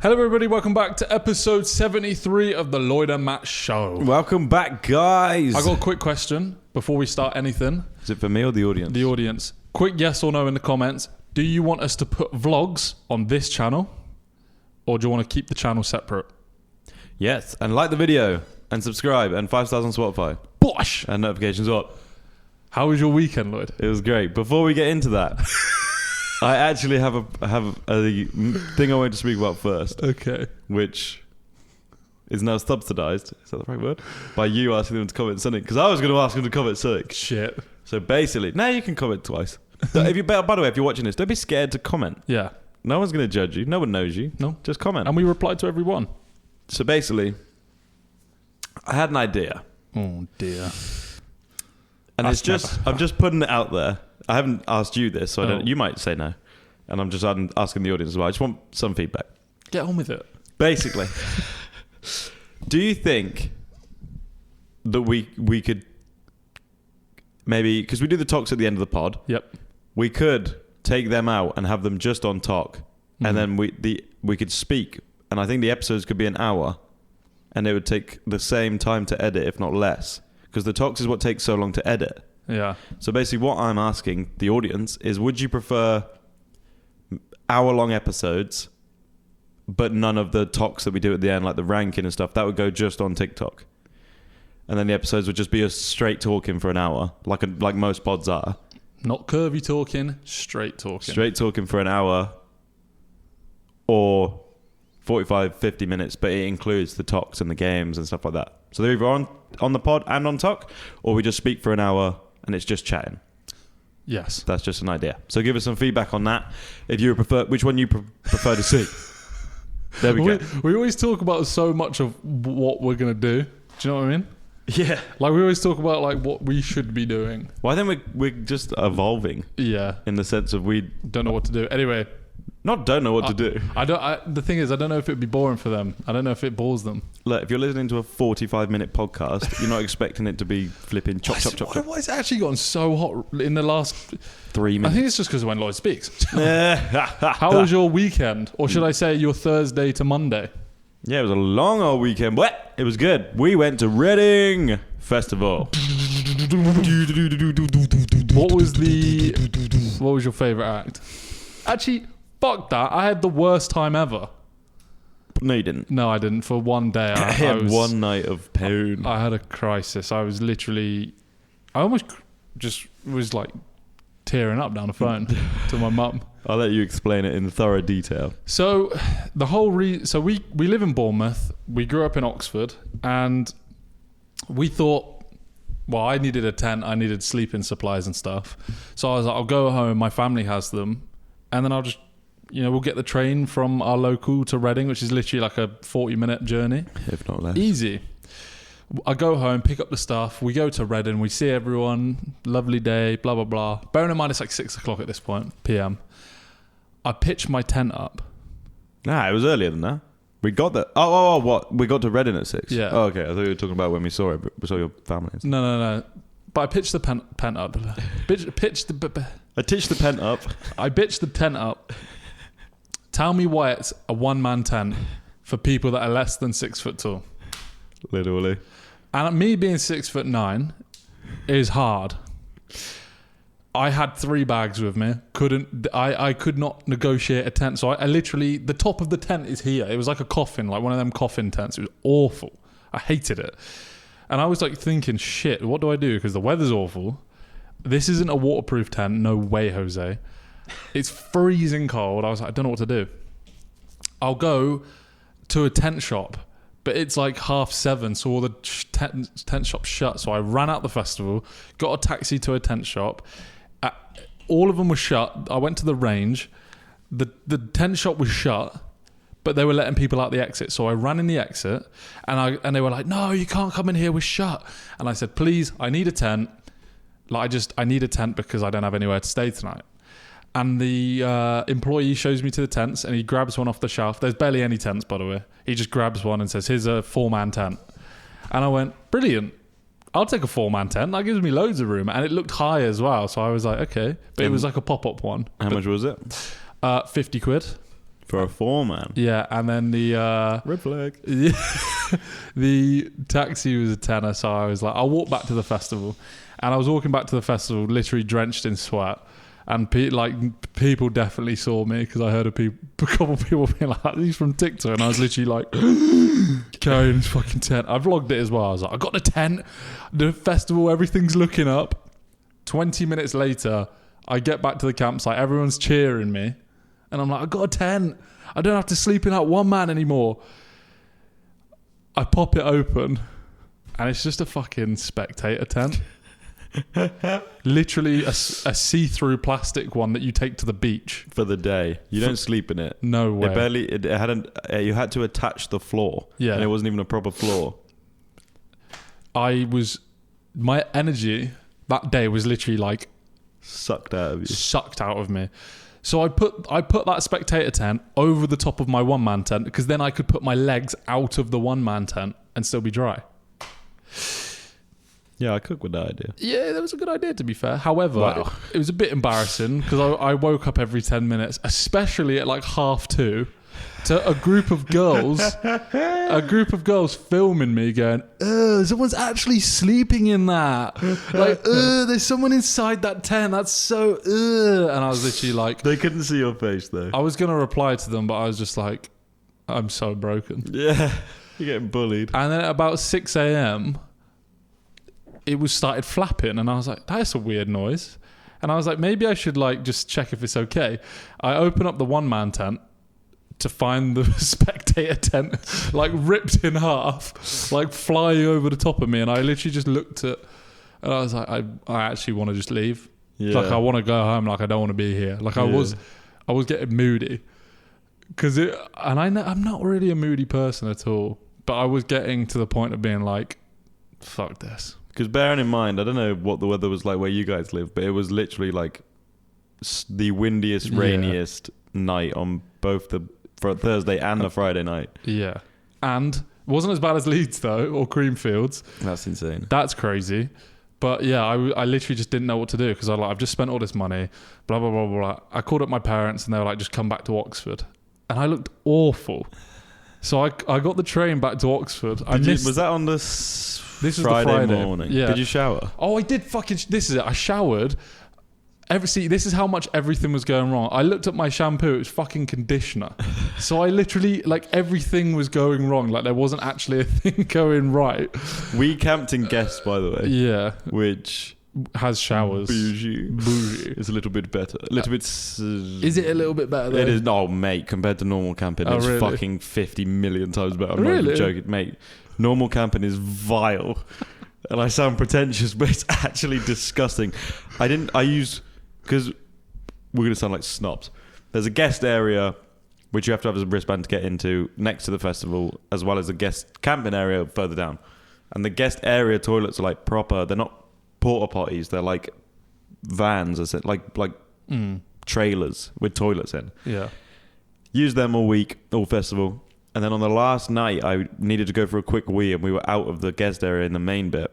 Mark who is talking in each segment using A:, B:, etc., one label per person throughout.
A: Hello everybody, welcome back to episode 73 of the Lloyd and Matt show.
B: Welcome back, guys.
A: I got a quick question before we start anything.
B: Is it for me or the audience?
A: The audience. Quick yes or no in the comments. Do you want us to put vlogs on this channel? Or do you want to keep the channel separate?
B: Yes, and like the video, and subscribe, and 5 stars on Spotify.
A: Bosh!
B: And notifications on.
A: How was your weekend, Lloyd?
B: It was great. Before we get into that, I actually have a thing I wanted to speak about first.
A: Okay.
B: Which is now subsidised, is that the right word? By you asking them to comment something. Because I was going to ask them to comment something.
A: Shit.
B: So basically, now you can comment twice. By the way, if you're watching this, don't be scared to comment.
A: Yeah.
B: No one's going to judge you. No one knows you.
A: No.
B: Just comment.
A: And we replied to everyone.
B: So basically, I had an idea.
A: Oh dear.
B: And
A: That's
B: it's just, I'm just putting it out there. I haven't asked you this, so I don't. You might say no. And I'm just asking the audience as well. I just want some feedback.
A: Get on with it.
B: Basically, do you think that we could maybe, because we do the talks at the end of the pod,
A: Yep.
B: we could take them out and have them just on talk, and then we could speak, and I think the episodes could be an hour, and it would take the same time to edit, if not less, because the talks is what takes so long to edit.
A: Yeah.
B: So basically what I'm asking the audience is, would you prefer hour-long episodes, but none of the talks that we do at the end, like the ranking and stuff, that would go just on TikTok? And then the episodes would just be us straight talking for an hour, like most pods are.
A: Not curvy talking, straight talking.
B: Straight talking for an hour, or 45, 50 minutes, but it includes the talks and the games and stuff like that. So they're either on the pod and on talk, or we just speak for an hour and it's just chatting.
A: Yes.
B: That's just an idea. So give us some feedback on that. If you prefer, which one you prefer to see. There we go.
A: We always talk about so much of what we're going to do. Do you know what I mean?
B: Yeah.
A: Like we always talk about like what we should be doing.
B: Well, I think we're just evolving.
A: Yeah.
B: In the sense of we
A: don't know what to do. Anyway.
B: Don't know what to do.
A: The thing is, I don't know if it'd be boring for them. I don't know if it bores them.
B: Look, if you're listening to a 45-minute podcast, you're not expecting it to be flipping chop.
A: Why has it actually gotten so hot in the last
B: 3 minutes?
A: I think it's just because of when Lloyd speaks. How was your weekend? Or should I say your Thursday to Monday?
B: Yeah, it was a long old weekend, but it was good. We went to Reading Festival.
A: What was your favourite act? Actually, fuck that. I had the worst time ever.
B: No, you didn't.
A: No, I didn't. For one day.
B: I had one night of pain.
A: I had a crisis. I was literally... I almost just was like tearing up down the phone to my mum.
B: I'll let you explain it in thorough detail.
A: So the whole we live in Bournemouth. We grew up in Oxford, and we thought, well, I needed a tent. I needed sleeping supplies and stuff. So I was like, I'll go home. My family has them. And then I'll just, we'll get the train from our local to Reading, which is literally like a 40-minute journey. If not less. Easy. I go home, pick up the stuff. We go to Reading. We see everyone. Lovely day, blah, blah, blah. Bearing in mind, it's like 6 o'clock at this point, PM. I pitched my tent up.
B: Nah, it was earlier than that. We got there. Oh, what? We got to Reading at 6?
A: Yeah.
B: Oh, okay. I thought you were talking about when we saw it. We saw your family.
A: No. But I pitched the tent up.
B: I pitched the tent up.
A: I bitched the tent up. Tell me why it's a one-man tent for people that are less than 6 foot tall.
B: Literally.
A: And me being 6'9" is hard. I had 3 bags with me. I could not negotiate a tent. So I literally, the top of the tent is here. It was like a coffin, like one of them coffin tents. It was awful. I hated it. And I was like thinking, shit, what do I do? Because the weather's awful. This isn't a waterproof tent. No way, Jose. It's freezing cold. I was like, I don't know what to do. I'll go to a tent shop, but it's like 7:30, so all the tent shops shut. So I ran out the festival, got a taxi to a tent shop. All of them were shut. I went to the range. The tent shop was shut, but they were letting people out the exit. So I ran in the exit, and they were like, "No, you can't come in here. We're shut." And I said, "Please, I need a tent. I need a tent because I don't have anywhere to stay tonight." And the employee shows me to the tents, and he grabs one off the shelf. There's barely any tents, by the way. He just grabs one and says, "Here's a 4-man tent." And I went, "Brilliant. I'll take a 4-man tent. That gives me loads of room." And it looked high as well. So I was like, okay. But it was like a pop-up one.
B: How much was it?
A: 50 quid.
B: For a 4-man.
A: Yeah, and then the
B: Red flag.
A: the taxi was a tenner, so I was like, I'll walk back to the festival. And I was walking back to the festival, literally drenched in sweat. And people definitely saw me because I heard a couple of people being like, he's from TikTok. And I was literally like, carrying this fucking tent. I vlogged it as well. I was like, I got the tent, the festival, everything's looking up. 20 minutes later, I get back to the campsite. Everyone's cheering me. And I'm like, I got a tent. I don't have to sleep in that one man anymore. I pop it open and it's just a fucking spectator tent. Literally a see-through plastic one that you take to the beach
B: for the day. You don't sleep in it.
A: No way.
B: It hadn't. You had to attach the floor.
A: Yeah,
B: and it wasn't even a proper floor.
A: My energy that day was literally like
B: sucked out of me.
A: So I put that spectator tent over the top of my one-man tent because then I could put my legs out of the one-man tent and still be dry.
B: Yeah, I cook with that idea.
A: Yeah, that was a good idea, to be fair. However, it was a bit embarrassing because I woke up every 10 minutes, especially at like 2:30, to a group of girls filming me going, someone's actually sleeping in that. Like, there's someone inside that tent. That's so, And I was literally like...
B: They couldn't see your face, though.
A: I was going to reply to them, but I was just like, I'm so broken.
B: Yeah, you're getting bullied.
A: And then at about 6 a.m... it was started flapping and I was like, that's a weird noise. And I was like, maybe I should like just check if it's okay. I open up the one-man tent to find the spectator tent like ripped in half, like flying over the top of me. And I literally just looked at, and I was like, I actually want to just leave.
B: Yeah.
A: Like I want to go home. Like I don't want to be here. Like I was getting moody I'm not really a moody person at all, but I was getting to the point of being like, fuck this.
B: Because bearing in mind, I don't know what the weather was like where you guys live, but it was literally like the windiest, rainiest night on both the Thursday and the Friday night.
A: Yeah. And it wasn't as bad as Leeds, though, or Creamfields.
B: That's insane.
A: That's crazy. But yeah, I literally just didn't know what to do because I've just spent all this money, blah, blah, blah, blah. I called up my parents and they were like, just come back to Oxford. And I looked awful. So I got the train back to Oxford.
B: Was that on This was Friday morning.
A: Yeah.
B: Did you shower?
A: Oh, I did this is it. I showered. This is how much everything was going wrong. I looked at my shampoo. It was fucking conditioner. So I literally, like, everything was going wrong. Like, there wasn't actually a thing going right.
B: We camped in Guest, by the way.
A: Yeah.
B: Which...
A: has showers.
B: Bougie. It's a little bit better. A little bit...
A: Is it a little bit better, though?
B: It is. Oh, mate, compared to normal camping, it's
A: really?
B: fucking 50 million times better. I'm not even joking. Mate, normal camping is vile. And I sound pretentious, but it's actually disgusting. Because we're going to sound like snobs. There's a guest area, which you have to have a wristband to get into, next to the festival, as well as a guest camping area further down. And the guest area toilets are like proper. They're not porta potties. They're like vans, like trailers with toilets in.
A: Yeah.
B: Used them all week, all festival. And then on the last night, I needed to go for a quick wee, and we were out of the guest area in the main bit.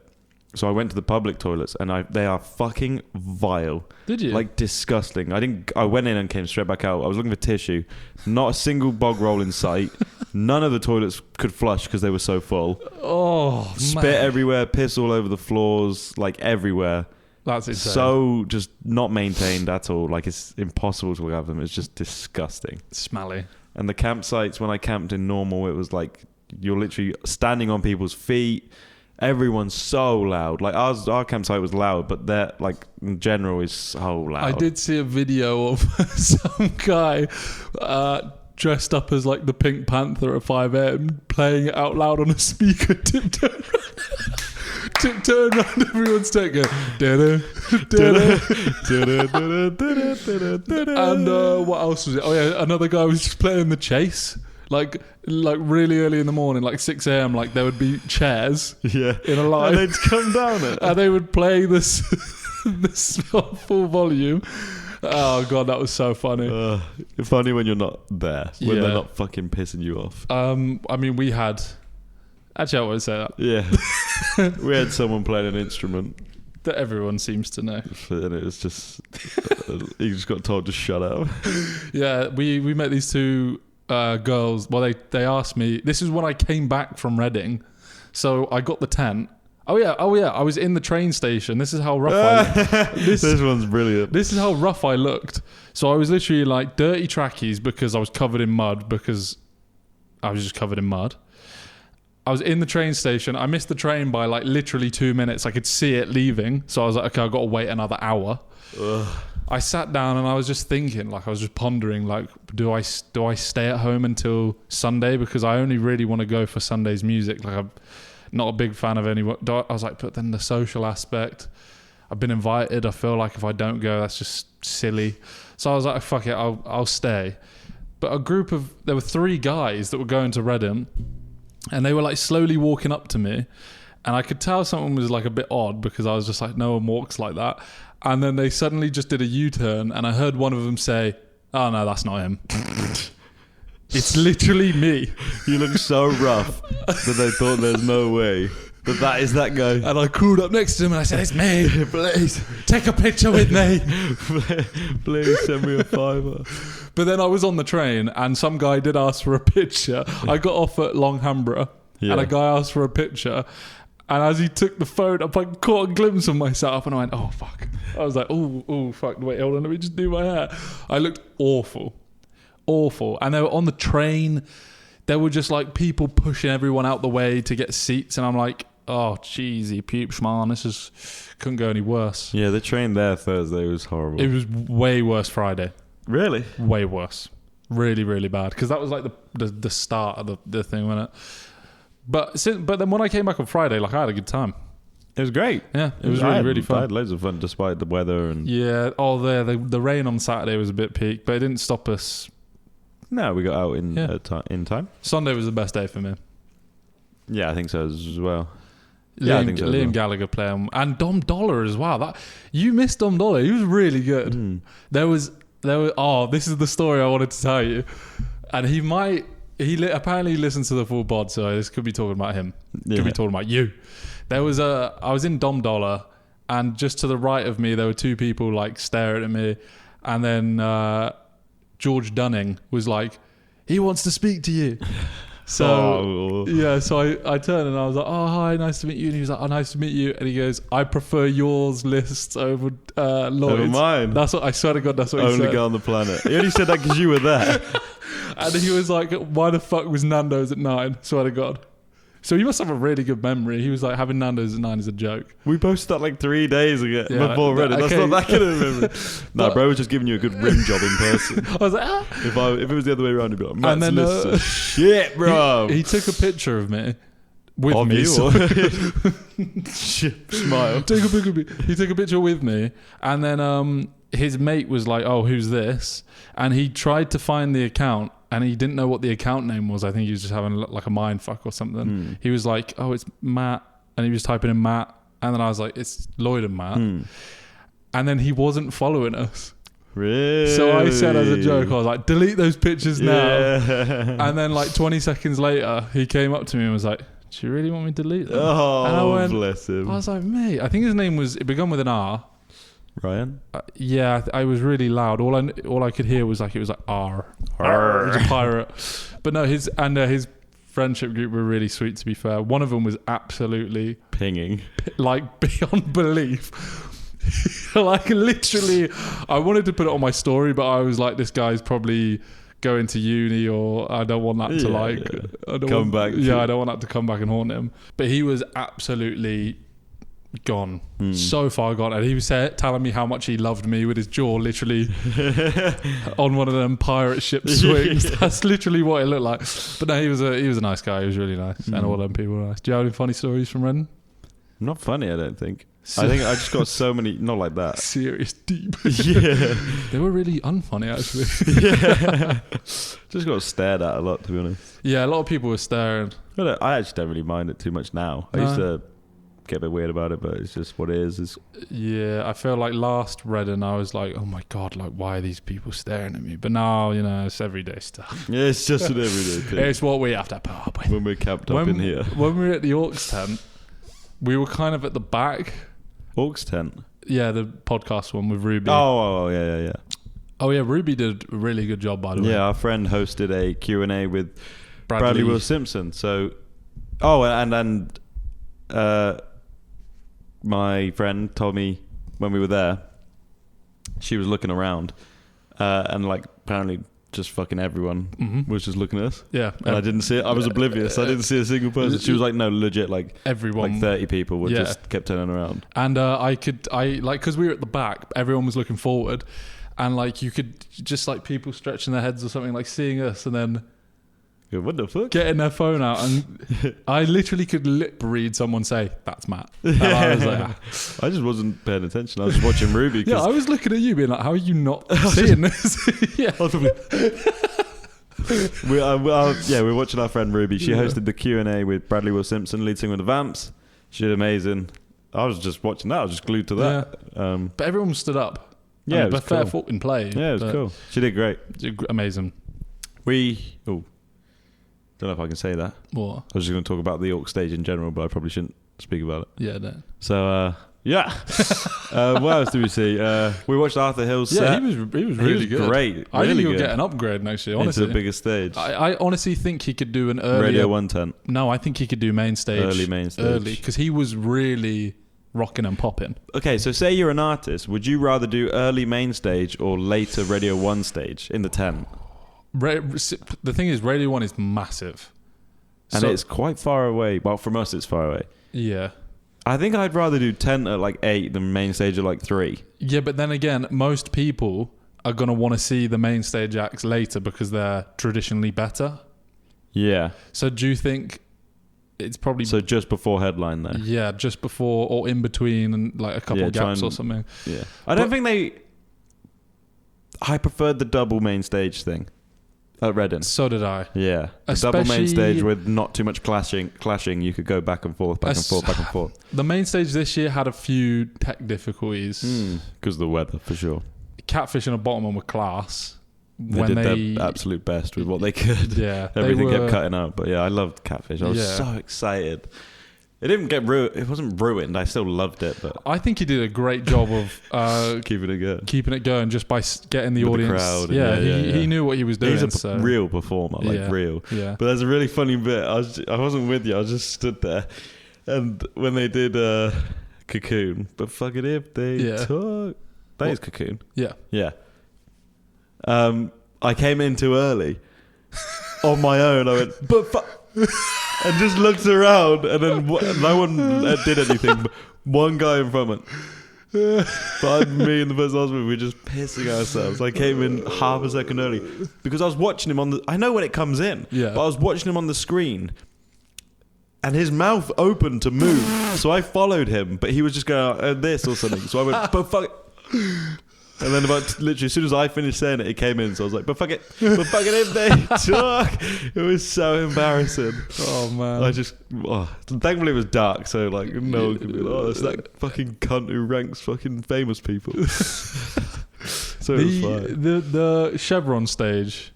B: So I went to the public toilets, and they are fucking vile.
A: Did you?
B: Like, disgusting. I went in and came straight back out. I was looking for tissue. Not a single bog roll in sight. None of the toilets could flush because they were so full.
A: Oh,
B: Spit
A: man.
B: everywhere, piss all over the floors, like everywhere.
A: That's insane.
B: So just not maintained at all. Like, it's impossible to look at them. It's just disgusting.
A: Smelly.
B: And the campsites, when I camped in normal, it was like you're literally standing on people's feet. Everyone's so loud. Like our campsite was loud, but that, like, in general, is so loud.
A: I did see a video of some guy dressed up as like the Pink Panther at 5 a.m. playing it out loud on a speaker, tiptoe around everyone's tent, going, and what else was it? Oh yeah, another guy was just playing The Chase. Like really early in the morning, like 6 a.m. Like there would be chairs in a line,
B: and they'd come down it,
A: and they would play this full volume. Oh god, that was so funny.
B: Funny when you're not there, when they're not fucking pissing you off.
A: I mean, we had. Actually, I won't say that.
B: Yeah, we had someone playing an instrument
A: that everyone seems to know,
B: and it was just he just got told to shut up.
A: Yeah, we met these two girls. Well, they asked me. This is when I came back from Reading, so I got the tent. Oh yeah. I was in the train station. This is how rough
B: This one's brilliant.
A: This is how rough I looked. So I was literally like dirty trackies because I was covered in mud because I was just covered in mud. I was in the train station. I missed the train by like literally 2 minutes. I could see it leaving. So I was like, okay, I've got to wait another hour. Ugh. I sat down and I was just thinking, like I was just pondering, like, do I stay at home until Sunday? Because I only really want to go for Sunday's music. Like I'm not a big fan of anyone. I was like, but then the social aspect, I've been invited. I feel like if I don't go, that's just silly. So I was like, fuck it, I'll stay. But there were 3 guys that were going to Reading, and they were like slowly walking up to me, and I could tell something was like a bit odd because I was just like, no one walks like that. And then they suddenly just did a U-turn, and I heard one of them say, oh no, that's not him. It's literally me.
B: You look so rough that they thought there's no way that is that guy.
A: And I crawled up next to him and I said, it's me.
B: Please.
A: Take a picture with me.
B: Please send me a $5.
A: But then I was on the train and some guy did ask for a picture. I got off at Longhamborough and a guy asked for a picture. And as he took the phone up, I caught a glimpse of myself and I went, oh, fuck. I was like, oh, fuck. Wait, hold on. Let me just do my hair. I looked awful. And they were on the train. There were just like people pushing everyone out the way to get seats. And I'm like, oh, cheesy peeps, man. Couldn't go any worse.
B: Yeah, the train there Thursday was horrible.
A: It was way worse Friday.
B: Really?
A: Way worse. Really, really bad. Because that was like the start of the thing, wasn't it? But then when I came back on Friday, like I had a good time.
B: It was great.
A: Yeah, it was really, really fun.
B: I had loads of fun despite the weather and
A: yeah. The rain on Saturday was a bit peak, but it didn't stop us.
B: No, we got out in time.
A: Sunday was the best day for me.
B: Yeah, I think so as well.
A: Liam Gallagher playing and Dom Dollar as well. You missed Dom Dollar. He was really good. There was. Oh, this is the story I wanted to tell you, and apparently listens to the full pod, so this could be talking about him. Could be talking about you. I was in Dom Dollar, and just to the right of me, there were 2 people like staring at me, and then George Dunning was like, he wants to speak to you. So I turned and I was like, oh, hi, nice to meet you. And he was like, oh, nice to meet you. And he goes, I prefer yours lists over Lloyd's.
B: Over mine.
A: That's what I swear to God, that's what he said.
B: Only guy on the planet. He only said that because you were there.
A: And he was like, why the fuck was Nando's at 9? Swear to God. So he must have a really good memory. He was like, having Nando's at 9 is a joke.
B: We posted that like 3 days ago before Reddit. That's not that good of a memory. No, bro was just giving you a good rim job in person.
A: I was like,
B: If it was the other way around, he'd be like, Matt's list shit, bro.
A: He took a picture of me. With me.
B: Shit, smile.
A: He took a picture with me. And then his mate was like, oh, who's this? And he tried to find the account. And he didn't know what the account name was. I think he was just having like a mind fuck or something. He was like, oh, it's Matt. And he was typing in Matt. And then I was like, it's Lloyd and Matt. And then he wasn't following us.
B: Really?
A: So I said as a joke, I was like, delete those pictures now. And then like 20 seconds later, he came up to me and was like, do you really want me to delete them?
B: Oh, and I went, bless him.
A: I was like, mate, I think his name it began with an R.
B: Ryan?
A: Yeah, I was really loud. All I could hear was like, it was like R. It was a pirate. But no, his friendship group were really sweet, to be fair. One of them was absolutely
B: pinging.
A: Like beyond belief. Like literally, I wanted to put it on my story, but I was like, this guy's probably going to uni, or I don't want that to I don't want that to come back and haunt him. But he was absolutely gone, so far gone, and he was telling me how much he loved me with his jaw literally on one of them pirate ship swings. That's literally what it looked like. But no, he was a nice guy. He was really nice, and all them people were nice. Do you have any funny stories from Reading?
B: Not funny, I don't think. I think I just got so many, not like that.
A: Serious deep.
B: Yeah.
A: They were really unfunny, actually.
B: Yeah. Just got stared at a lot, to be honest.
A: Yeah, a lot of people were staring.
B: I actually don't really mind it too much now. I used to get a bit weird about it, but it's just what it is.
A: Yeah, I feel like last Reading, I was like, oh my God, like, why are these people staring at me? But now, it's everyday stuff.
B: Yeah, it's just an everyday thing.
A: It's what we have to put up with.
B: When we're camped up in here.
A: When we were at the Orcs tent, we were kind of at the back.
B: Orcs tent?
A: Yeah, the podcast one with Ruby.
B: Oh, yeah.
A: Oh yeah, Ruby did a really good job, by the way.
B: Yeah, our friend hosted a Q&A with
A: Bradley
B: Will Simpson. So, and my friend told me when we were there, she was looking around, and like apparently just fucking everyone was just looking at us.
A: Yeah,
B: and I didn't see it. I was oblivious. I didn't see a single person. She was like, no, legit, like
A: everyone,
B: like 30 people were just kept turning around.
A: And because we were at the back, everyone was looking forward, and like you could just like people stretching their heads or something, like seeing us, and then
B: what the fuck?
A: Getting their phone out, and I literally could lip read someone say, "That's Matt." And I was like,
B: I just wasn't paying attention. I was just watching Ruby.
A: Yeah, I was looking at you, being like, "How are you not seeing this?" Yeah.
B: We're watching our friend Ruby. She hosted the Q&A with Bradley Will Simpson, lead singer of the Vamps. She did amazing. I was just watching that. I was just glued to that.
A: Yeah. But everyone stood up.
B: Yeah,
A: it was fair fault in play.
B: Yeah, it was cool. She did great.
A: Amazing.
B: Don't know if I can say that.
A: What?
B: I was just going to talk about the York stage in general, but I probably shouldn't speak about it.
A: Yeah, no.
B: So, what else did we see? We watched Arthur Hill's set.
A: Yeah, he was really good.
B: Great.
A: I think he'll get an upgrade next year, honestly.
B: Into the bigger stage.
A: I honestly think he could do an early...
B: Radio 110.
A: No, I think he could do main stage.
B: Early main stage.
A: Early, because he was really rocking and popping.
B: Okay, so say you're an artist. Would you rather do early main stage or later Radio 1 stage in the 10?
A: The thing is, Radio 1 is massive.
B: And it's quite far away. Well, from us, it's far away.
A: Yeah.
B: I think I'd rather do 10 at like 8 than main stage at like 3.
A: Yeah, but then again, most people are going to want to see the main stage acts later because they're traditionally better.
B: Yeah.
A: So do you think it's probably...
B: So just before headline, though?
A: Yeah, just before or in between and like a couple of gaps or something.
B: Yeah. I don't think I preferred the double main stage thing. At Reading.
A: So did I.
B: Yeah. The double main stage with not too much clashing, you could go back and forth.
A: The main stage this year had a few tech difficulties.
B: Because of the weather, for sure.
A: Catfish and a Bottom were class.
B: They did their absolute best with what they could.
A: Yeah.
B: Everything kept cutting out. But yeah, I loved Catfish. I was so excited. It didn't get ruined. It wasn't ruined. I still loved it, but
A: I think he did a great job of
B: keeping it going,
A: just by getting the audience.
B: The crowd.
A: He knew what he was doing.
B: He's a real performer, real.
A: Yeah.
B: But there's a really funny bit. I wasn't with you. I was just stood there, and when they did Cocoon, but fuck it if they talk. That is Cocoon.
A: Yeah.
B: Yeah. I came in too early on my own. I went, but fuck. And just looked around, and then no one did anything. But one guy in front went. But me and the person I was with, we were just pissing ourselves. I came in half a second early because I was watching him on the... I know when it comes in, but I was watching him on the screen, and his mouth opened to move. So I followed him, but he was just going this or something. So I went, but fuck it. And then literally as soon as I finished saying it, it came in. So I was like, but fuck it if they talk. It was so embarrassing.
A: Oh man.
B: Thankfully it was dark, so like no one could be like, it's that fucking cunt who ranks fucking famous people. So it was fine.
A: The Chevron stage,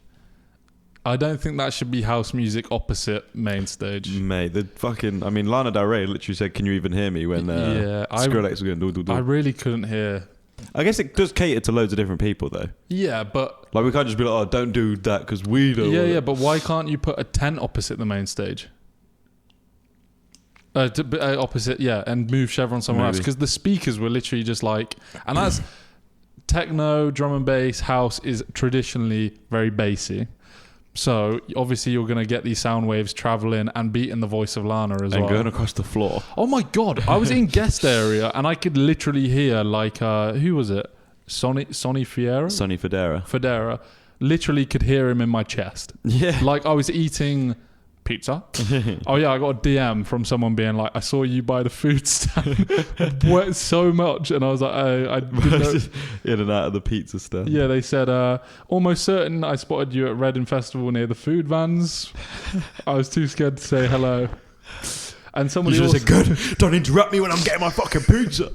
A: I don't think that should be house music opposite main stage.
B: Mate, Lana Del Rey literally said, "Can you even hear me?" when Skrillex was going do.
A: I really couldn't hear.
B: I guess it does cater to loads of different people, though.
A: Yeah, but...
B: Like, we can't just be like, oh, don't do that because we don't want it.
A: But why can't you put a tent opposite the main stage? Opposite, and move Chevron somewhere else. Because the speakers were literally just like... And that's... techno, drum and bass, house is traditionally very bassy. So obviously you're going to get these sound waves traveling and beating the voice of Lana as well.
B: And going across the floor.
A: Oh my God. I was in guest area and I could literally hear like, who was it? Sonny Fodera?
B: Sonny Fodera.
A: Fodera. Literally could hear him in my chest. Yeah. Like I was eating pizza. Oh yeah, I got a DM from someone being like, I saw you by the food stand. Wet so much, and I was like, I didn't know.
B: In and out of the pizza stand.
A: Yeah, they said almost certain I spotted you at Reading Festival near the food vans. I was too scared to say hello. And somebody
B: also said, "Good, don't interrupt me when I'm getting my fucking pizza.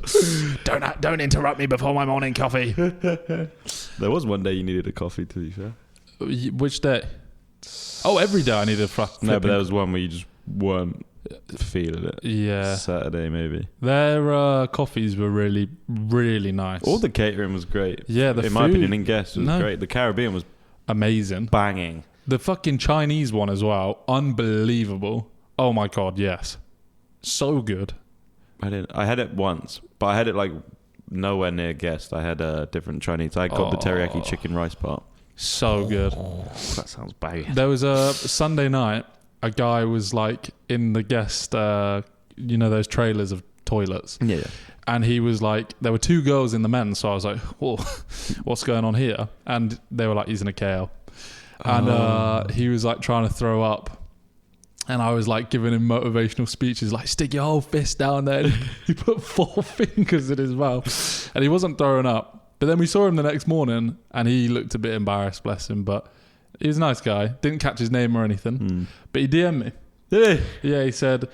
A: don't interrupt me before my morning coffee."
B: There was one day you needed a coffee, to be fair.
A: Which day? Oh, every day I needed a
B: No, but there was one where you just weren't. feeling it.
A: Yeah.
B: Saturday maybe.
A: Their coffees were really, really nice.
B: All the catering was great.
A: Yeah,
B: in my opinion, in guests was great. The Caribbean was
A: amazing.
B: Banging.
A: The fucking Chinese one as well, unbelievable. Oh my god, yes, so good.
B: I had it once, but I had it like nowhere near guest. I had a different Chinese. I got the teriyaki chicken rice part.
A: So good.
B: That sounds banging.
A: There was a Sunday night. A guy was like in the guest, those trailers of toilets.
B: Yeah.
A: And he was like, there were 2 girls in the men's, so I was like, whoa, what's going on here? And they were like using a KO. And he was like trying to throw up. And I was like giving him motivational speeches, like, stick your whole fist down there. And he put 4 fingers in his mouth. And he wasn't throwing up. But then we saw him the next morning and he looked a bit embarrassed, bless him. But he was a nice guy. Didn't catch his name or anything. But he DM'd me.
B: Did he?
A: Yeah, he said,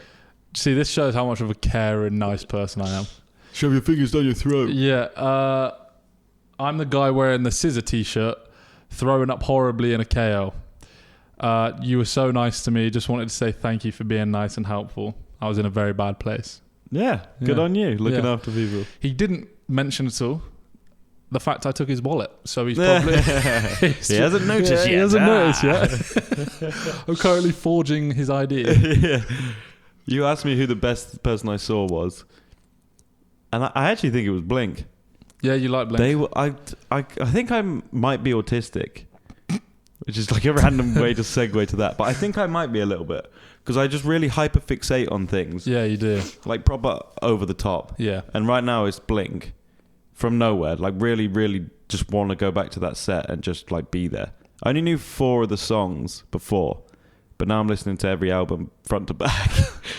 A: see, this shows how much of a caring, nice person I am.
B: Shove your fingers down your throat.
A: Yeah. I'm the guy wearing the scissor t-shirt, throwing up horribly in a KO. You were so nice to me. Just wanted to say thank you for being nice and helpful. I was in a very bad place.
B: Yeah, good on you, looking after people.
A: He didn't mention at all the fact I took his wallet, so he's probably...
B: he hasn't noticed yet.
A: He hasn't noticed yet. I'm currently forging his ID.
B: Yeah. You asked me who the best person I saw was, and I actually think it was Blink.
A: Yeah, you like Blink.
B: They were. I think I might be autistic, which is like a random way to segue to that. But I think I might be a little bit because I just really hyperfixate on things.
A: Yeah, you do.
B: Like proper over the top.
A: Yeah.
B: And right now it's Blink from nowhere. Like really, really just want to go back to that set and just like be there. I only knew 4 of the songs before, but now I'm listening to every album front to back,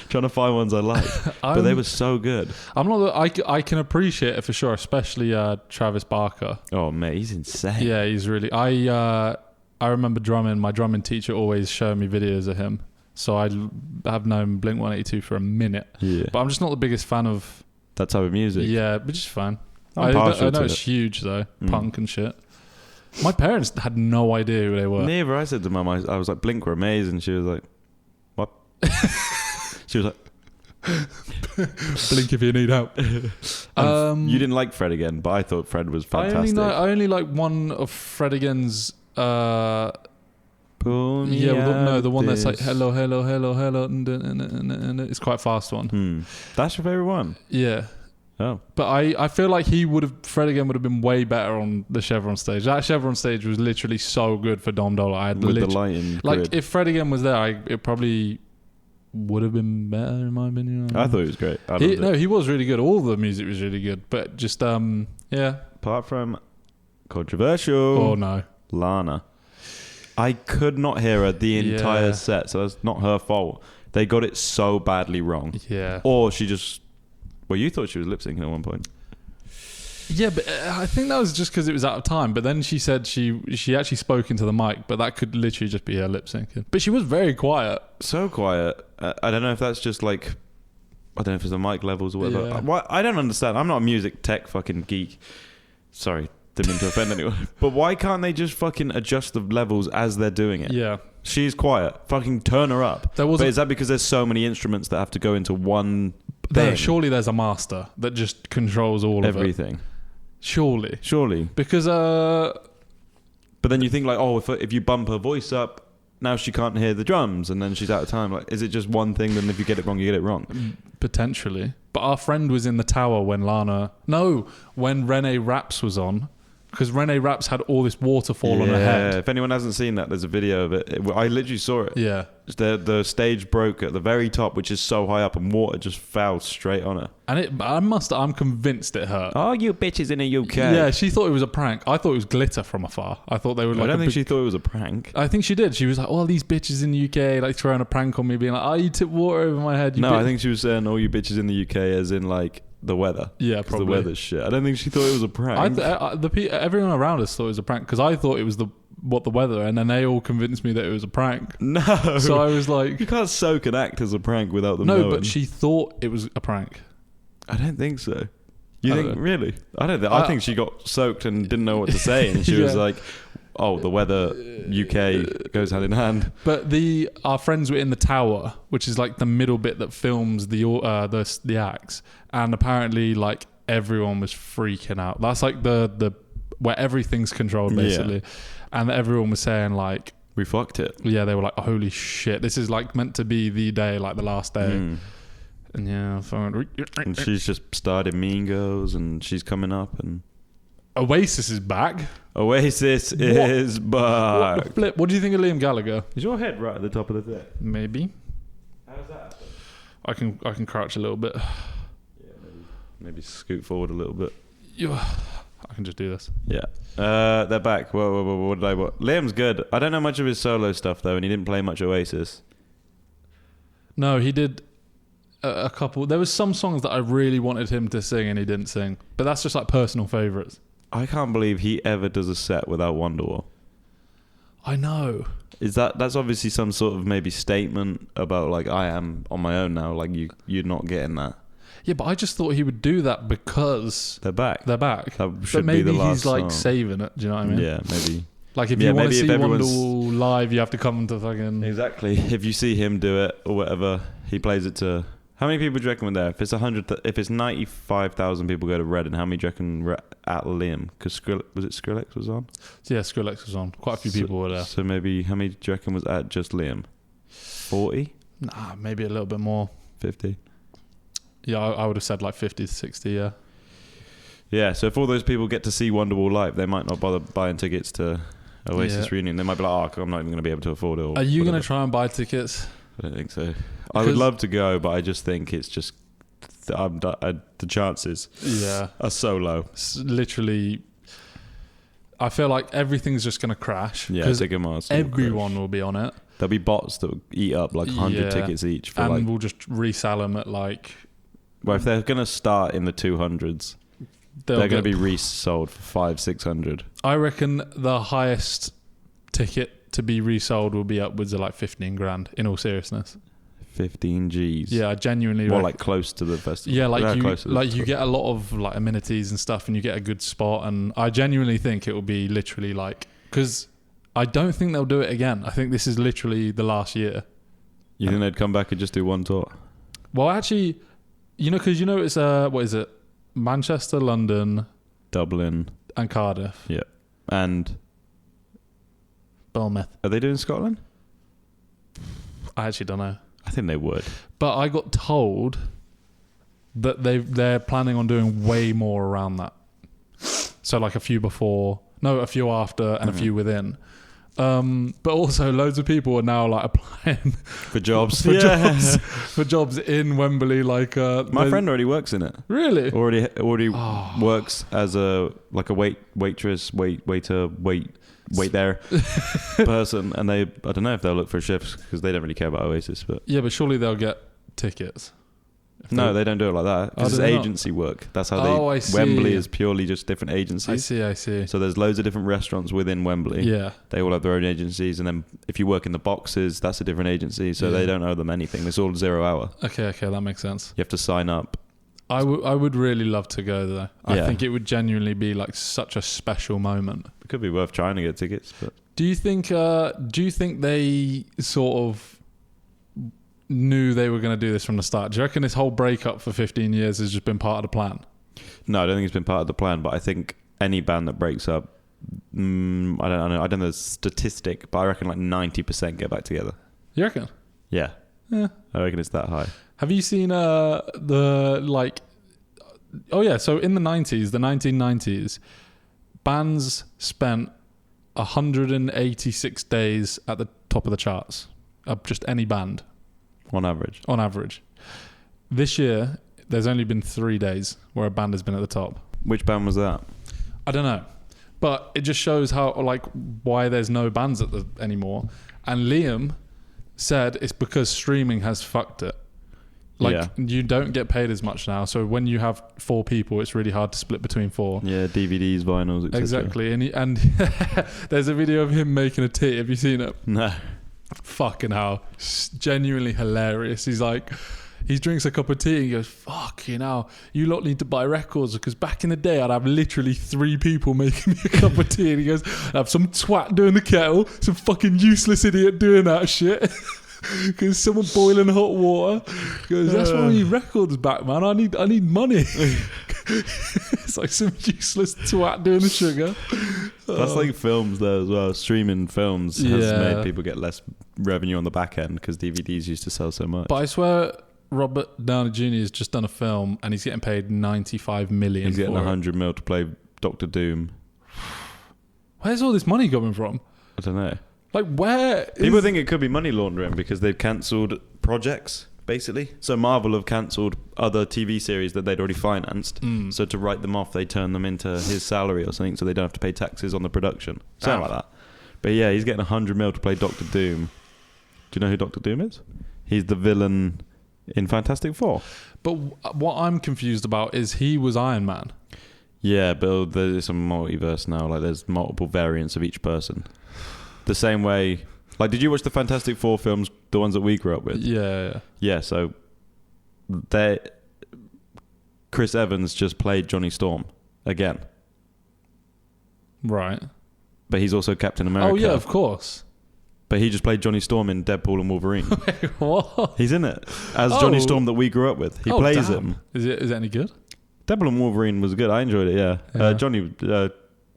B: trying to find ones I like. But they were so good.
A: I'm not. I can appreciate it for sure, especially Travis Barker.
B: Oh mate, he's insane.
A: Yeah, he's really. I remember drumming. My drumming teacher always showed me videos of him, so I have known Blink 182 for a minute.
B: Yeah.
A: But I'm just not the biggest fan of
B: that type of music.
A: Yeah, but just fine.
B: I'm
A: I
B: partial
A: know
B: to
A: it's
B: it.
A: huge though, punk and shit. My parents had no idea who they were.
B: Neither. I said to Mum, I was like, Blink were amazing. She was like, what? She was like,
A: Blink if you need help.
B: You didn't like Fred again, but I thought Fred was fantastic.
A: I only like one of Fred again's.
B: Pull me
A: the one that's like hello, hello, hello, hello, and it's quite a fast one.
B: That's your favorite one?
A: Yeah.
B: Oh.
A: But I feel like Fred again would have been way better on the Chevron stage. That Chevron stage was literally so good for Dom Dolla.
B: With the lighting
A: like
B: grid.
A: if Fred again was there, it probably would have been better in my opinion.
B: I thought he was great.
A: He was really good. All the music was really good, but just yeah.
B: Apart from controversial.
A: Oh no,
B: Lana. I could not hear her the entire set, so that's not her fault. They got it so badly wrong.
A: Yeah.
B: Or she just... Well, you thought she was lip syncing at one point.
A: Yeah, but I think that was just because it was out of time. But then she said she actually spoke into the mic, but that could literally just be her lip syncing. But she was very quiet.
B: So quiet. I don't know if that's just like... I don't know if it's the mic levels or whatever.
A: Yeah.
B: I don't understand. I'm not a music tech fucking geek. Sorry, didn't mean to offend anyone. But why can't they just fucking adjust the levels as they're doing it?
A: Yeah.
B: She's quiet. Fucking turn her up. But is that because there's so many instruments that have to go into one...
A: Surely there's a master that just controls all of
B: everything.
A: Surely. Because
B: but then you think like, oh, if you bump her voice up, now she can't hear the drums and then she's out of time. Like, is it just one thing? Then if you get it wrong, you get it wrong.
A: Potentially. But our friend was in the tower when when Renee Raps was on. Because Renee Raps had all this waterfall on her head.
B: If anyone hasn't seen that, there's a video of it. I literally saw it.
A: Yeah.
B: The stage broke at the very top, which is so high up, and water just fell straight on her.
A: And I'm convinced it hurt.
B: Oh, you bitches in the UK.
A: Yeah, she thought it was a prank. I thought it was glitter from afar. I thought they were like...
B: I don't think she thought it was a prank.
A: I think she did. She was like, oh, these bitches in the UK, like throwing a prank on me, being like, oh, you tipped water over my head.
B: I think she was saying, oh, you bitches in the UK, as in like... the weather.
A: Yeah, probably.
B: The weather's shit. I don't think she thought it was a prank.
A: Everyone around us thought it was a prank because I thought it was the weather, and then they all convinced me that it was a prank.
B: No.
A: So I was like...
B: You can't soak an act as a prank without them knowing.
A: No, but she thought it was a prank.
B: I don't think so. You think... Really? I don't think... I think she got soaked and didn't know what to say, and she was like... the weather UK goes hand in hand.
A: But our friends were in the tower, which is like the middle bit that films the acts, and apparently like everyone was freaking out. That's like the where everything's controlled basically, and everyone was saying like,
B: we fucked it.
A: Yeah, they were like, holy shit, this is like meant to be the day, like the last day. And
B: and she's just started Mean Girls, and she's coming up, and
A: Oasis is back.
B: Oasis is back.
A: What the flip? What do you think of Liam Gallagher?
B: Is your head right at the top of the thing?
A: Maybe.
B: How's that happen?
A: I can crouch a little bit.
B: Yeah, maybe scoot forward a little bit.
A: I can just do this.
B: Yeah. They're back. Whoa, what did I watch? Liam's good. I don't know much of his solo stuff though, and he didn't play much Oasis.
A: No, he did a couple. There was some songs that I really wanted him to sing and he didn't sing, but that's just like personal favourites.
B: I can't believe he ever does a set without Wonderwall.
A: I know.
B: That's obviously some sort of maybe statement about like, I am on my own now, like you're not getting that.
A: Yeah, but I just thought he would do that because
B: they're back.
A: That
B: should
A: maybe
B: be the last
A: he's like
B: song.
A: saving it. Do you know what I mean?
B: Yeah, maybe.
A: Like if you want to see Wonderwall live, you have to come to fucking...
B: Exactly. If you see him do it or whatever, he plays it to... How many people do you reckon were there? If it's 95,000 people go to Reading, how many do you reckon were at Liam? Because was it Skrillex was on?
A: Yeah, Skrillex was on. Quite a few people were there.
B: So maybe how many do you reckon was at just Liam? 40?
A: Nah, maybe a little bit more.
B: 50?
A: Yeah, I would have said like 50 to 60, yeah.
B: Yeah, so if all those people get to see Wonderwall live, they might not bother buying tickets to Oasis Reunion. They might be like, I'm not even going to be able to afford it.
A: Are you going to try and buy tickets?
B: I don't think so. I would love to go, but I just think it's just... the chances are so low.
A: It's literally... I feel like everything's just going to crash.
B: Yeah, Ticketmaster.
A: Everyone will be on it.
B: There'll be bots that will eat up like 100 tickets each. For
A: and we'll just resell them at like...
B: Well, if they're going to start in the 200s, they're going to be resold for 500-600.
A: I reckon the highest ticket to be resold will be upwards of like 15 grand, in all seriousness.
B: 15 Gs.
A: Yeah, I genuinely
B: reckon. Like close to the festival.
A: Yeah, you get a lot of like amenities and stuff, and you get a good spot, and I genuinely think it will be literally like... Because I don't think they'll do it again. I think this is literally the last year.
B: You think they'd come back and just do one tour?
A: Well, actually... because it's what is it? Manchester, London,
B: Dublin,
A: and Cardiff.
B: Yeah, and
A: Bournemouth.
B: Are they doing Scotland?
A: I actually don't know.
B: I think they would.
A: But I got told that they're planning on doing way more around that. So like a few after, and a few within. But also loads of people are now like applying
B: for jobs
A: for jobs in Wembley. Like
B: my friend already works in it.
A: Really?
B: Already works as a waitress, waiter, wait there person, and I don't know if they'll look for shifts because they don't really care about Oasis. But
A: yeah, but surely they'll get tickets.
B: No, they don't do it like that because it's agency work. That's how
A: I see.
B: Wembley is purely just different agencies.
A: I see.
B: So there's loads of different restaurants within Wembley.
A: Yeah.
B: They all have their own agencies, and then if you work in the boxes, that's a different agency. So they don't owe them anything. It's all 0 hour.
A: Okay, that makes sense.
B: You have to sign up.
A: I would really love to go though. I think it would genuinely be like such a special moment.
B: It could be worth trying to get tickets. But
A: do you think they sort of knew they were going to do this from the start? Do you reckon this whole breakup for 15 years has just been part of the plan?
B: No, I don't think it's been part of the plan, but I think any band that breaks up, I don't know the statistic, but I reckon like 90% get back together.
A: You reckon?
B: Yeah. I reckon it's that high.
A: Have you seen so in the 1990s, bands spent 186 days at the top of the charts. Just any band.
B: On average.
A: This year, there's only been 3 days where a band has been at the top.
B: Which band was that?
A: I don't know. But it just shows how, why there's no bands anymore. And Liam said it's because streaming has fucked it. You don't get paid as much now. So when you have 4 people, it's really hard to split between 4.
B: Yeah, DVDs, vinyls, etc.
A: Exactly. And there's a video of him making a tea. Have you seen it?
B: No.
A: Fucking hell. It's genuinely hilarious. He's like, he drinks a cup of tea and he goes, fuck, you lot need to buy records because back in the day I'd have literally 3 people making me a cup of tea, and he goes, I'd have some twat doing the kettle, some fucking useless idiot doing that shit. Because someone boiling hot water. He goes, that's why we need records back, man. I need money. It's like some useless twat doing the sugar.
B: That's like films though as well. Streaming films has made people get less revenue on the back end because DVDs used to sell so much.
A: But I swear Robert Downey Jr. has just done a film and he's getting paid $95 million.
B: He's getting $100 million to play Doctor Doom.
A: Where's all this money coming from?
B: I don't know.
A: Like, where
B: people think it could be money laundering because they've cancelled projects, basically. So Marvel have cancelled other TV series that they'd already financed. So to write them off, they turn them into his salary or something, so they don't have to pay taxes on the production. Something like that. But yeah, he's getting $100 million to play Doctor Doom. Do you know who Doctor Doom is? He's the villain in Fantastic Four.
A: But what I'm confused about is he was Iron Man.
B: Yeah, but there's a multiverse now. Like, there's multiple variants of each person. The same way, like, did you watch the Fantastic Four films, the ones that we grew up with?
A: Yeah.
B: Yeah, so Chris Evans just played Johnny Storm again.
A: Right.
B: But he's also Captain America.
A: Oh, yeah, of course.
B: But he just played Johnny Storm in Deadpool and Wolverine.
A: Wait, what?
B: He's in it as Johnny Storm that we grew up with. He plays him.
A: Is it any good?
B: Deadpool and Wolverine was good. I enjoyed it, yeah. Johnny...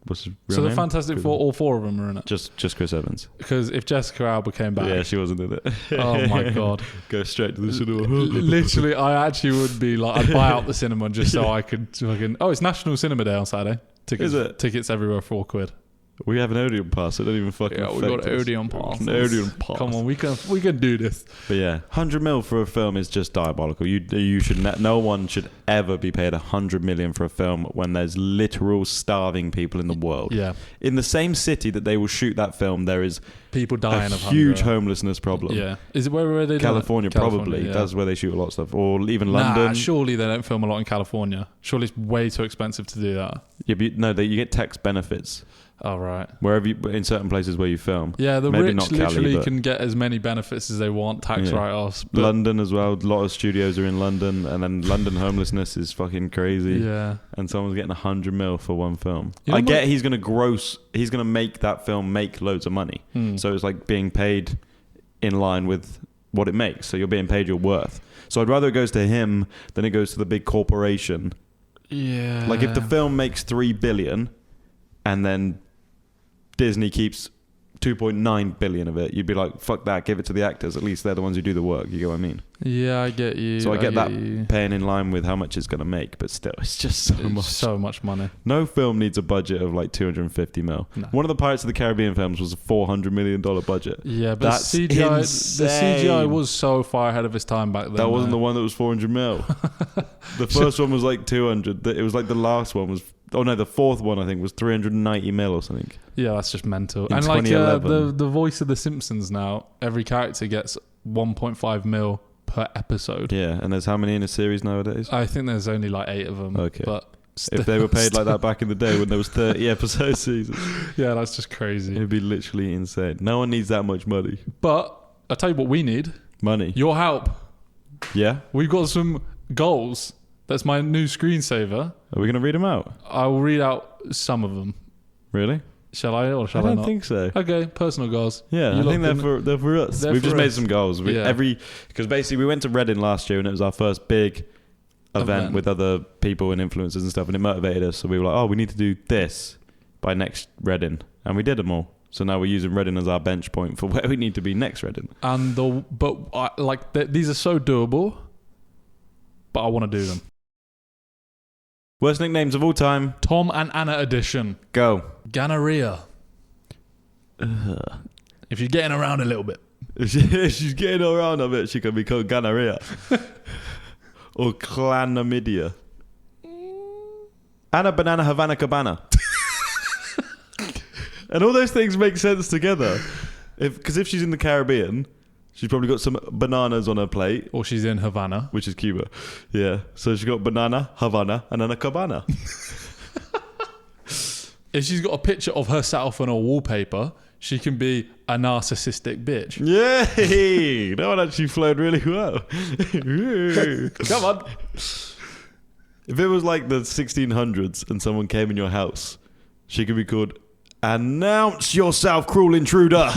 B: what's his real name?
A: The Fantastic Four, all 4 of them are in it?
B: Just Chris Evans.
A: Because if Jessica Alba came back...
B: Yeah, she wasn't in it.
A: Oh, my God.
B: Go straight to the cinema.
A: Literally, I actually would be like... I'd buy out the cinema just so I could fucking... Oh, it's National Cinema Day on Saturday.
B: Is it?
A: Tickets everywhere, £4.
B: We have an Odeon pass. It don't even fucking
A: affect us. Yeah, we got Odeon pass.
B: An Odeon pass.
A: Come on, we can do this.
B: But yeah, $100 million for a film is just diabolical. You should no one should ever be paid $100 million for a film when there's literal starving people in the world.
A: Yeah.
B: In the same city that they will shoot that film, there is
A: people dying of
B: huge
A: hunger.
B: Homelessness problem.
A: Yeah. Is it where they
B: California, probably. Yeah. That's where they shoot a lot of stuff. Or even London.
A: Surely they don't film a lot in California. Surely it's way too expensive to do that.
B: Yeah, but you get tax benefits.
A: Oh, right.
B: Wherever in certain places where you film.
A: Yeah, the
B: maybe
A: rich
B: not Cali,
A: literally can get as many benefits as they want, tax write-offs.
B: London as well. A lot of studios are in London, and then London homelessness is fucking crazy.
A: Yeah.
B: And someone's getting $100 million for one film. I get he's going to make that film make loads of money. So it's like being paid in line with what it makes. So you're being paid your worth. So I'd rather it goes to him than it goes to the big corporation.
A: Yeah.
B: Like if the film makes $3 billion and then Disney keeps 2.9 billion of it, you'd be like, fuck that, give it to the actors. At least they're the ones who do the work. You get what I mean?
A: Yeah, I get you.
B: So I get that paying in line with how much it's going to make, but still, it's just so much
A: money.
B: No film needs a budget of like 250 mil. No. One of the Pirates of the Caribbean films was a $400 million budget.
A: Yeah, but that's CGI, insane. The CGI was so far ahead of its time back then.
B: That wasn't the one that was 400 mil. The first one was like 200. It was like the last one was... Oh no, the fourth one I think was 390 mil or something.
A: Yeah, that's just mental. And like the voice of The Simpsons now, every character gets 1.5 mil per episode.
B: Yeah, and there's how many in a series nowadays?
A: I think there's only like 8 of them.
B: Okay.
A: But
B: if they were paid like that back in the day when there was 30 episode seasons.
A: Yeah, that's just crazy.
B: It'd be literally insane. No one needs that much money.
A: But I'll tell you what we need.
B: Money.
A: Your help.
B: Yeah?
A: We've got some goals. That's my new screensaver.
B: Are we going to read them out?
A: I will read out some of them.
B: Really?
A: Shall I or shall I not?
B: I don't think so.
A: Okay, personal goals.
B: Yeah, I think they're for us. We've just made some goals. Because basically we went to Reading last year and it was our first big event with other people and influencers and stuff, and it motivated us. So we were like, oh, we need to do this by next Reading. And we did them all. So now we're using Reading as our bench point for where we need to be next Reading.
A: These are so doable, but I want to do them.
B: Worst nicknames of all time.
A: Tom and Anna edition.
B: Go.
A: Gonorrhea. If you're getting around a little bit.
B: If she's getting around a bit, she can be called gonorrhea. Or chlamydia. Anna Banana Havana Cabana. And all those things make sense together. Because if she's in the Caribbean... She's probably got some bananas on her plate.
A: Or she's in Havana.
B: Which is Cuba. Yeah. So she's got banana, Havana, and then a cabana.
A: If she's got a picture of herself on a wallpaper, She can be a narcissistic bitch.
B: Yay! That one actually flowed really well.
A: Come on.
B: If it was like the 1600s and someone came in your house, she could be called "Announce yourself, cruel intruder."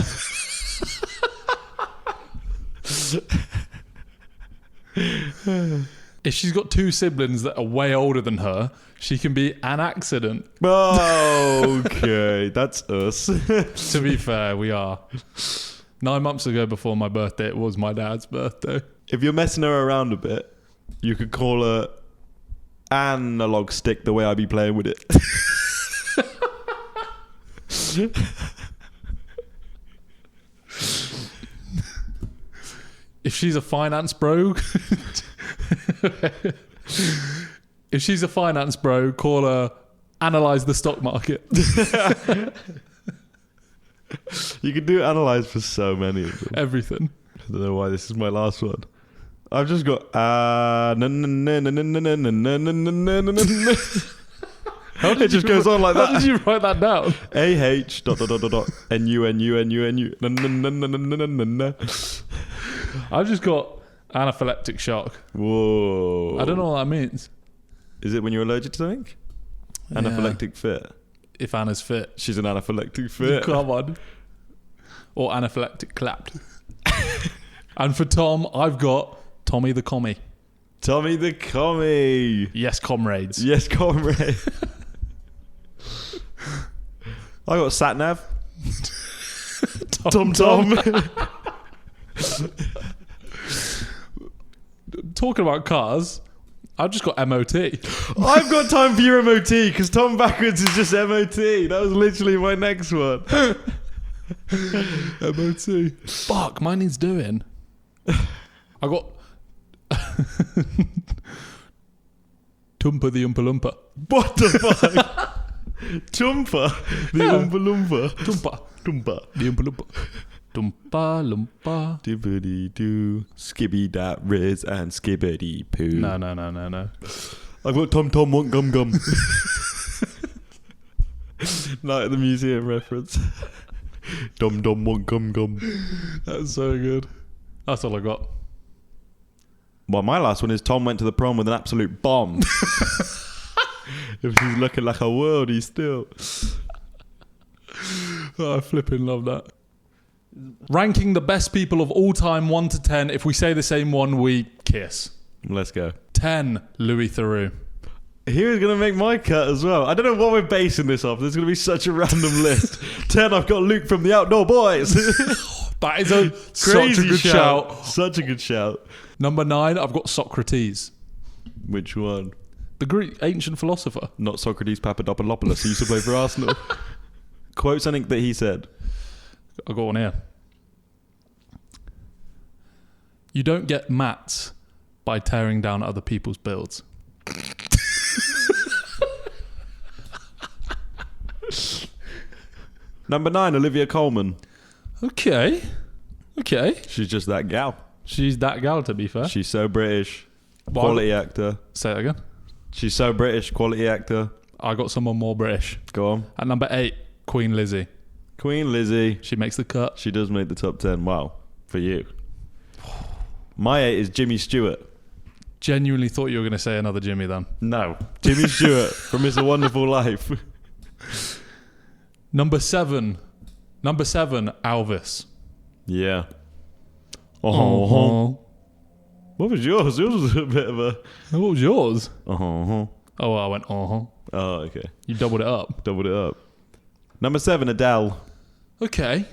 A: If she's got two siblings that are way older than her, she can be an accident.
B: Oh, okay, that's us.
A: To be fair, we are. 9 months ago, before my birthday, it was my dad's birthday.
B: If you're messing her around a bit, you could call her analog stick the way I be playing with it.
A: If she's a finance bro, call her analyze the stock market.
B: You could do analyze for so many of them.
A: Everything.
B: I don't know why this is my last one. I've just got it just goes on like that.
A: How did you write that down?
B: AH NUNUNUNU.
A: I've just got anaphylactic shock.
B: Whoa.
A: I don't know what that means.
B: Is it when you're allergic to something? Anaphylactic fit.
A: If Anna's fit.
B: She's an anaphylactic fit.
A: Come on. Or anaphylactic clapped. And for Tom, I've got Tommy the Commie.
B: Tommy the Commie.
A: Yes, comrades.
B: Yes, comrade. I got Satnav. Tom.
A: Talking about cars, I've just got MOT.
B: I've got time for your MOT because Tom backwards is just MOT. That was literally my next one.
A: MOT. Fuck, mine needs doing. I got Tumpa the Oompa Loompa.
B: What the fuck? Tumpa the Oompa Loompa.
A: Tumpa the Oompa Loompa. Tumpa Loompa.
B: Dibbity doo. Skibby dat riz and skibbity poo.
A: No.
B: I've got Tom want gum gum. Night at the museum reference. Dum want gum gum.
A: That's so good. That's all I got.
B: Well, my last one is Tom went to the prom with an absolute bomb. If he's looking like a worldie still.
A: Oh, I flipping love that. Ranking the best people of all time 1 to 10. If we say the same one, we kiss.
B: Let's go.
A: 10, Louis Theroux.
B: He was going to make my cut as well. I don't know what we're basing this off. There's going to be such a random list. 10, I've got Luke from the Outdoor Boys.
A: That is a such a good shout.
B: Such a good shout.
A: Number 9, I've got Socrates.
B: Which one?
A: The Greek ancient philosopher.
B: Not Socrates Papadopoulos. He used to play for Arsenal. Quote something that he said.
A: I've got one here. You don't get mats by tearing down other people's builds.
B: Number 9, Olivia Colman.
A: Okay.
B: She's just that gal.
A: She's that gal, to be fair.
B: She's so British. Quality actor.
A: Say that again.
B: She's so British. Quality actor.
A: I got someone more British.
B: Go on.
A: At number 8, Queen Lizzie.
B: Queen Lizzie.
A: She makes the cut.
B: She does make the top 10. Wow. For you. My 8 is Jimmy Stewart.
A: Genuinely thought you were going to say another Jimmy then.
B: No. Jimmy Stewart from It's a Wonderful Life.
A: Number 7, Elvis.
B: Yeah.
A: Uh-huh.
B: What was yours? Yours was a bit of a...
A: What was yours?
B: Uh-huh.
A: Oh, well, I went, uh-huh.
B: Oh, okay.
A: You doubled it up.
B: Doubled it up. Number 7, Adele.
A: Okay.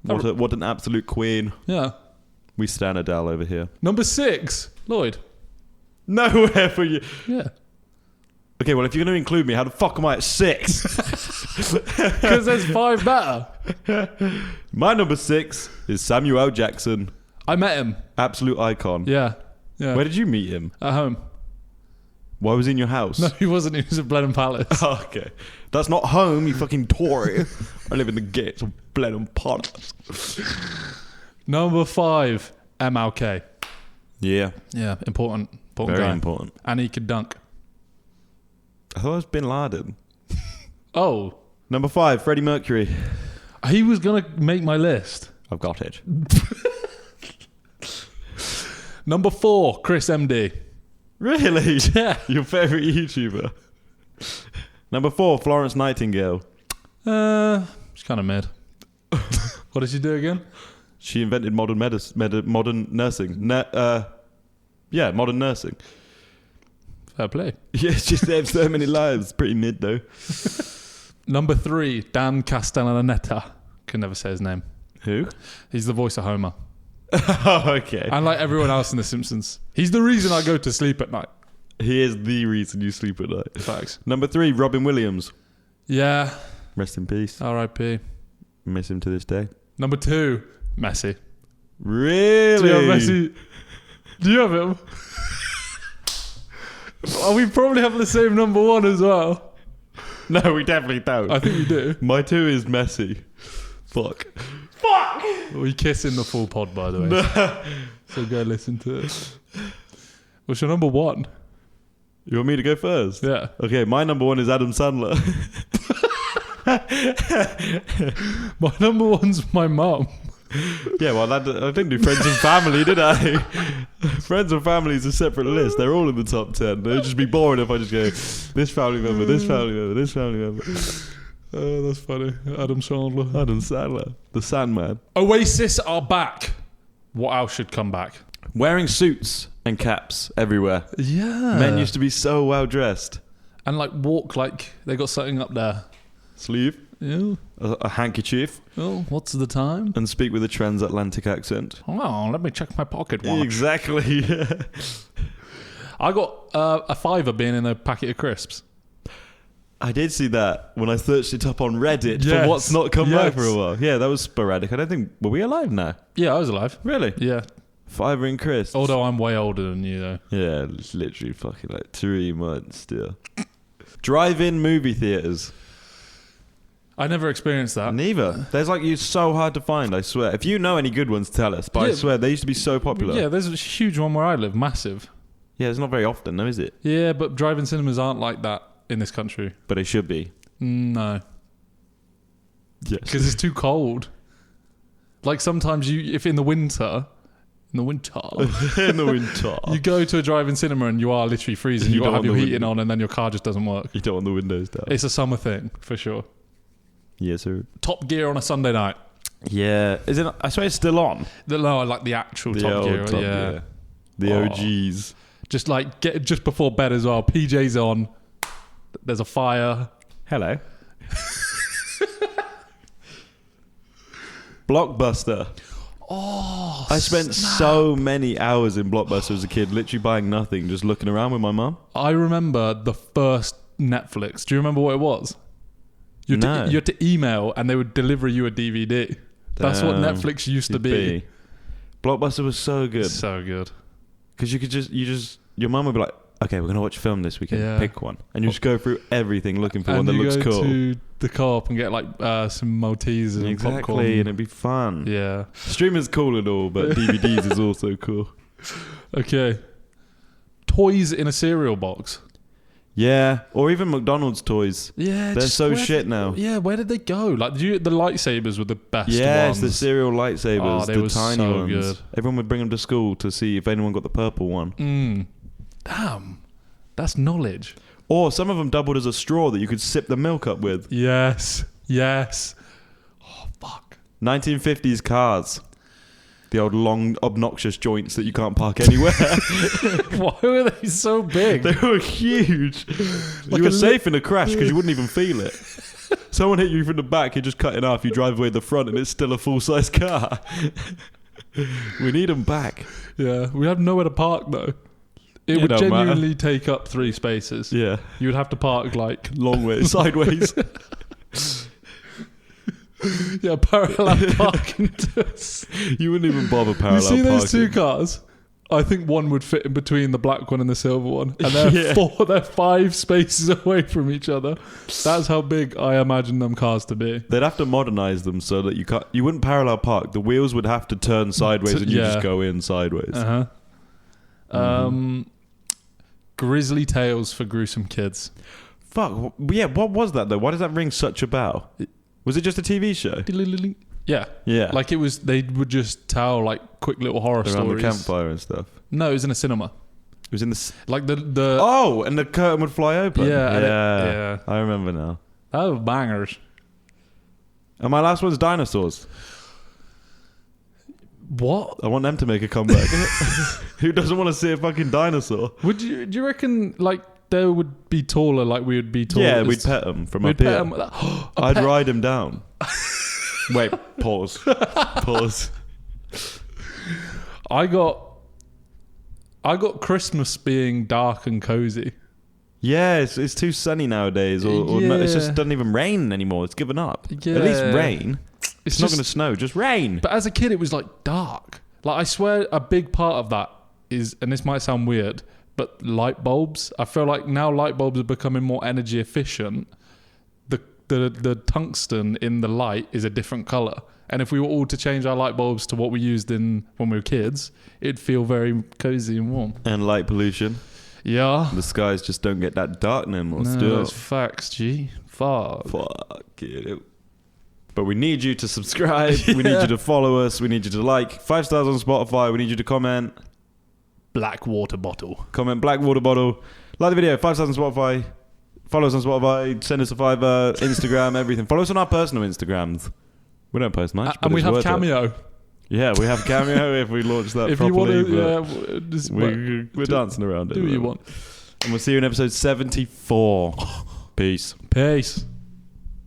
B: What an absolute queen.
A: Yeah.
B: We stand Adele over here.
A: Number 6, Lloyd.
B: Nowhere for you.
A: Yeah.
B: Okay, well, if you're going to include me, how the fuck am I at 6?
A: Because there's 5 better.
B: My number 6 is Samuel L. Jackson.
A: I met him.
B: Absolute icon.
A: Yeah.
B: Where did you meet him?
A: At home.
B: Why was he in your house?
A: No, he wasn't. He was at Blenheim Palace.
B: Oh, okay. That's not home, you fucking Tory. I live in the gates of Blenheim Palace.
A: Number 5, MLK.
B: Yeah.
A: Yeah, important
B: Very
A: guy.
B: important.
A: And he could dunk.
B: I thought it was Bin Laden.
A: Oh.
B: Number 5, Freddie Mercury.
A: He was going to make my list.
B: I've got it.
A: Number 4, Chris MD.
B: Really?
A: Yeah.
B: Your favourite YouTuber. Number 4, Florence Nightingale.
A: She's kind of mid. What did she do again?
B: She invented modern modern nursing. Modern nursing.
A: Fair play.
B: Yeah, she saved so many lives. Pretty mid though.
A: Number 3, Dan Castellaneta. Can never say his name.
B: Who?
A: He's the voice of Homer.
B: Oh, okay.
A: And like everyone else in The Simpsons. He's the reason I go to sleep at night.
B: He is the reason you sleep at night.
A: Facts.
B: Number 3, Robin Williams.
A: Yeah.
B: Rest in peace.
A: R.I.P.
B: Miss him to this day.
A: Number 2, Messi.
B: Really?
A: Do you have Messi? Do you have him? Oh, we probably have the same number 1 as well.
B: No, we definitely don't.
A: I think we do.
B: My 2 is Messi. Fuck.
A: We kiss in the full pod, by the way.
B: No.
A: So go listen to it. What's your number 1?
B: You want me to go first?
A: Yeah.
B: Okay, my number 1 is Adam Sandler.
A: My number 1's my mum.
B: Yeah, well, I didn't do friends and family, did I? Friends and family is a separate list. They're all in the top 10. It'd just be boring if I just go, this family member, this family member, this family member.
A: Oh, that's funny. Adam Sandler.
B: Adam Sandler. The Sandman.
A: Oasis are back. What else should come back?
B: Wearing suits and caps everywhere.
A: Yeah.
B: Men used to be so well dressed.
A: And like walk like they got something up there.
B: Sleeve.
A: Yeah.
B: A handkerchief.
A: Oh, what's the time?
B: And speak with a transatlantic accent.
A: Oh, let me check my pocket watch.
B: Exactly.
A: I got a $5 being in a packet of crisps.
B: I did see that when I searched it up on Reddit
A: Yes.
B: for what's not come back
A: Yes.
B: for a while. Yeah, that was sporadic. I don't think... Were we alive now?
A: Yeah, I was alive.
B: Really?
A: Yeah.
B: Fiver in crisps.
A: Although I'm way older than you, though.
B: Yeah, it's literally fucking like 3 months still. Drive-in movie theatres.
A: I never experienced that.
B: Neither. There's like, it's so hard to find, I swear. If you know any good ones, tell us. But I
A: Yeah.
B: swear, they used to be so popular.
A: Yeah, there's a huge one where I live. Massive.
B: Yeah, it's not very often, though, is it?
A: Yeah, but drive-in cinemas aren't like that in this country.
B: But they should be.
A: No.
B: Yes.
A: Because it's too cold. Like sometimes if in the winter,
B: in the winter.
A: you go to a drive-in cinema and you are literally freezing.
B: You
A: You've got to
B: don't
A: have your
B: want the
A: heating
B: window.
A: on and then your car just doesn't work.
B: You don't want the windows down.
A: It's a summer thing, for sure.
B: Yes, sir.
A: Top Gear on a Sunday night.
B: Yeah. Is it? I swear it's still on.
A: No, I like the actual Top
B: old
A: Gear.
B: Top
A: Yeah.
B: Gear. The
A: Oh.
B: OGs.
A: Just like get just before bed as well. PJ's on. There's a fire.
B: Hello. Blockbuster.
A: Oh,
B: I spent so many hours in Blockbuster as a kid, literally buying nothing, just looking around with my mum.
A: I remember the first Netflix. Do you remember what it was? You
B: No.
A: had to email and they would deliver you a DVD. That's what
B: Damn.
A: Netflix used to be.
B: Blockbuster was so good
A: So good.
B: because you could your mum would be like, "Okay, we're gonna watch a film this weekend.
A: Yeah.
B: Pick one," and you just go through everything looking for one
A: And
B: that
A: you
B: looks
A: go
B: cool.
A: to the co-op and get like some Maltesers and
B: Exactly,
A: popcorn.
B: and it'd be fun.
A: Yeah.
B: Streaming's cool and all, but DVDs is also cool.
A: Okay. Toys in a cereal box.
B: Yeah, or even McDonald's toys.
A: Yeah,
B: They're
A: just
B: so
A: where
B: shit
A: did-
B: now.
A: Yeah, where did they go? Like, the lightsabers were the best
B: Yes,
A: ones.
B: the cereal lightsabers,
A: Oh, they
B: the
A: were
B: tiny
A: so
B: ones.
A: good.
B: Everyone would bring them to school to see if anyone got the purple one.
A: Damn, that's knowledge.
B: Or some of them doubled as a straw that you could sip the milk up with.
A: Yes. Oh, fuck.
B: 1950s cars. The old long, obnoxious joints that you can't park anywhere.
A: Why were they so big?
B: They were huge.
A: Like
B: You were
A: a
B: safe in a crash because you wouldn't even feel it. Someone hit you from the back, you just cut it off, you drive away the front and it's still a full-size car. We need them back.
A: Yeah, we have nowhere to park though. It would
B: don't matter.
A: genuinely take up 3 spaces.
B: Yeah.
A: You would have to park like
B: Long way, sideways.
A: parallel parking to us.
B: You wouldn't even bother parallel
A: You see those
B: parking.
A: 2 cars? I think one would fit in between the black one and the silver one, and they're
B: Yeah.
A: they're 5 spaces away from each other. That's how big I imagine them cars to be.
B: They'd have to modernise them so that you wouldn't parallel park. The wheels would have to turn sideways and you
A: Yeah.
B: just go in sideways.
A: Grizzly tales for gruesome kids.
B: Fuck. Yeah, what was that though? Why does that ring such a bell? Was it just a TV show?
A: Yeah.
B: Yeah.
A: Like it was, they would just tell like quick little horror
B: Around
A: stories.
B: the campfire and stuff.
A: No, it was in a cinema.
B: It was in the...
A: Like the
B: and the curtain would fly open.
A: Yeah.
B: Yeah. I remember now.
A: Oh, bangers.
B: And my last one's dinosaurs.
A: What?
B: I want them to make a comeback. Who doesn't want to see a fucking dinosaur?
A: Do you reckon like they would be taller like we would be taller?
B: Yeah, we'd pet them from up here. I'd ride them down. Wait, pause. Pause.
A: I got Christmas being dark and cozy.
B: Yeah, it's too sunny nowadays, or no, it just doesn't even rain anymore. It's given up.
A: Yeah.
B: At least rain. It's not
A: just-
B: going to snow, just rain.
A: But as a kid, it was like dark. Like I swear, a big part of that is, and this might sound weird, but light bulbs. I feel like now light bulbs are becoming more energy efficient. The tungsten in the light is a different color, and if we were all to change our light bulbs to what we used in when we were kids, it'd feel very cozy and warm.
B: And light pollution.
A: Yeah.
B: The skies just don't get that dark anymore.
A: No,
B: Still.
A: it's facts, G. Fuck.
B: Fuck it. But we need you to subscribe. We need you to follow us. We need you to like. 5 stars on Spotify. We need you to comment.
A: Black water bottle.
B: Comment black water bottle. Like the video. 5 stars on Spotify. Follow us on Spotify. Send us a $5. Instagram. Everything. Follow us on our personal Instagrams. We don't post much.
A: And we have Cameo.
B: Yeah, we have Cameo if we launch that
A: If
B: properly.
A: you want to,
B: We're dancing around it.
A: Do what you want.
B: And we'll see you in episode 74. Peace.
A: Peace.